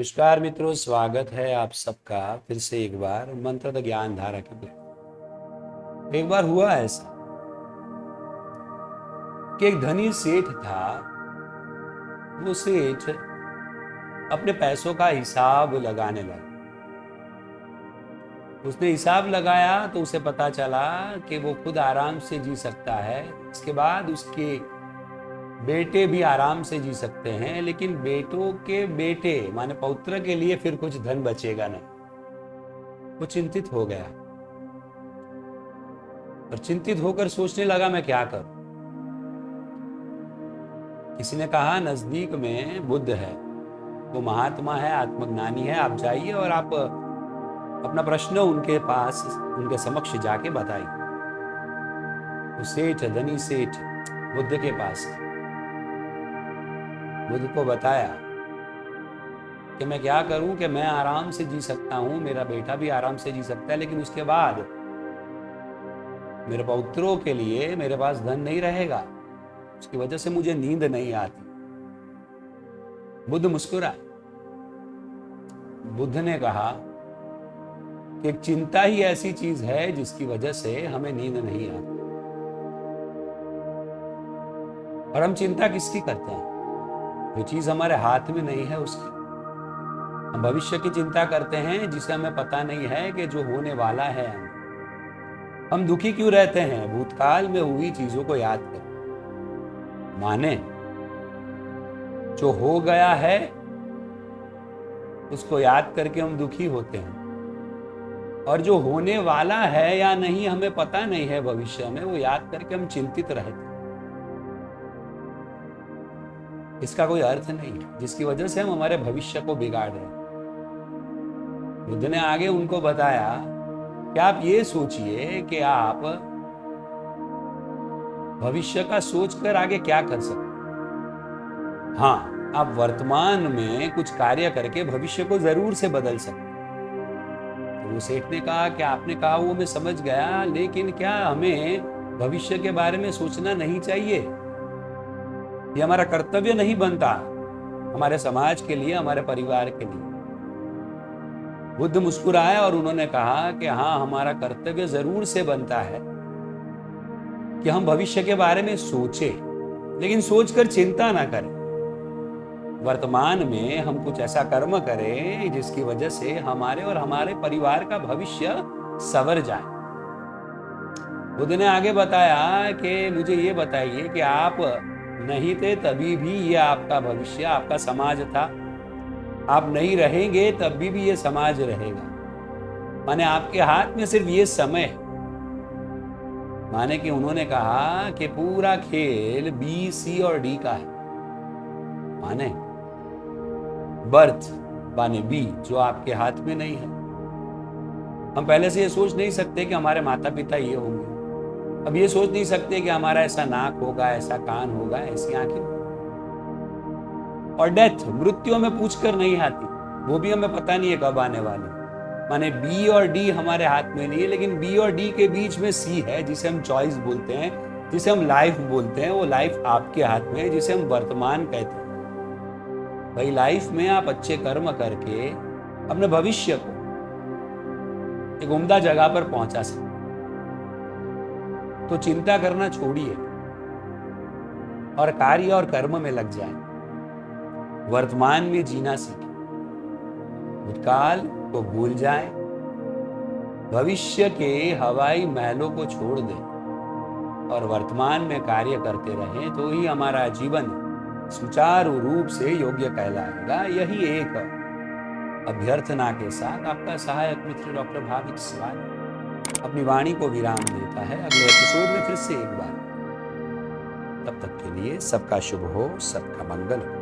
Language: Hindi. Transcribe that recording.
नमस्कार मित्रों, स्वागत है आप सबका फिर से एक बार मंत्र द ज्ञान धारा के प्लेटफॉर्म। एक बार हुआ ऐसा कि एक धनी सेठ था। वो सेठ अपने पैसों का हिसाब लगाने लगा। उसने हिसाब लगाया तो उसे पता चला कि वो खुद आराम से जी सकता है, इसके बाद उसके बेटे भी आराम से जी सकते हैं, लेकिन बेटों के बेटे माने पौत्र के लिए फिर कुछ धन बचेगा नहीं। वो चिंतित हो गया और चिंतित होकर सोचने लगा मैं क्या करूं। किसी ने कहा नजदीक में बुद्ध है, वो महात्मा है, आत्मज्ञानी है, आप जाइए और आप अपना प्रश्न उनके पास उनके समक्ष जाके बताइए। वो सेठ धनी सेठ बुद्ध के पास बुद्ध को बताया कि मैं क्या करूं कि मैं आराम से जी सकता हूं, मेरा बेटा भी आराम से जी सकता है, लेकिन उसके बाद मेरे पौत्रों के लिए मेरे पास धन नहीं रहेगा, उसकी वजह से मुझे नींद नहीं आती। बुद्ध मुस्कुराए। बुद्ध ने कहा कि चिंता ही ऐसी चीज है जिसकी वजह से हमें नींद नहीं आती। और हम चिंता किसकी करते हैं? जो चीज हमारे हाथ में नहीं है उसकी। हम भविष्य की चिंता करते हैं जिसे हमें पता नहीं है कि जो होने वाला है। हम दुखी क्यों रहते हैं? भूतकाल में हुई चीजों को याद कर, माने जो हो गया है उसको याद करके हम दुखी होते हैं, और जो होने वाला है या नहीं हमें पता नहीं है भविष्य में, वो याद करके हम चिंतित रहते हैं। इसका कोई अर्थ नहीं है, जिसकी वजह से हम हमारे भविष्य को बिगाड़ रहे हैं। बुद्ध ने आगे उनको बताया कि आप ये सोचिए कि आप भविष्य का सोचकर आगे क्या कर सकते। हाँ, आप वर्तमान में कुछ कार्य करके भविष्य को जरूर से बदल सकते। तो वो सेठ ने कहा कि आपने कहा वो मैं समझ गया, लेकिन क्या हमें भविष्य के बारे में सोचना नहीं चाहिए? ये हमारा कर्तव्य नहीं बनता हमारे समाज के लिए, हमारे परिवार के लिए? बुद्ध मुस्कुराए और उन्होंने कहा कि हाँ, हमारा कर्तव्य जरूर से बनता है कि हम भविष्य के बारे में सोचें, लेकिन सोचकर चिंता ना करें। वर्तमान में हम कुछ ऐसा कर्म करें जिसकी वजह से हमारे और हमारे परिवार का भविष्य संवर जाए। बुद्ध ने आगे बताया कि मुझे ये बताइए कि आप नहीं थे तभी भी ये आपका भविष्य, आपका समाज था। आप नहीं रहेंगे तभी भी ये समाज रहेगा। माने आपके हाथ में सिर्फ ये समय है। माने कि उन्होंने कहा कि पूरा खेल बी, सी और डी का है। माने बर्थ माने बी, जो आपके हाथ में नहीं है। हम पहले से ये सोच नहीं सकते कि हमारे माता पिता ये होंगे। अब ये सोच नहीं सकते कि हमारा ऐसा नाक होगा, ऐसा कान होगा, ऐसी आंखें। और डेथ, मृत्यु हमें पूछकर नहीं आती, वो भी हमें पता नहीं है कब आने वाली। माने बी और डी हमारे हाथ में नहीं है, लेकिन बी और डी के बीच में सी है, जिसे हम चॉइस बोलते हैं, जिसे हम लाइफ बोलते हैं। वो लाइफ आपके हाथ में है, जिसे हम वर्तमान कहते हैं। भाई, लाइफ में आप अच्छे कर्म करके अपने भविष्य को एक उम्दा जगह पर पहुंचा सकते। तो चिंता करना छोड़िए और कार्य और कर्म में लग जाएं। वर्तमान में जीना सीखें, भूतकाल को भूल जाएं, भविष्य के हवाई महलों को छोड़ दें और वर्तमान में कार्य करते रहें, तो ही हमारा जीवन सुचारू रूप से योग्य कहलाएगा। यही एक अभ्यर्थना के साथ आपका सहायक मित्र डॉक्टर भाविक स्वामी अपनी वाणी को विराम देता है। अगले एपिसोड में फिर से एक बार। तब तक के लिए सबका शुभ हो, सबका मंगल हो।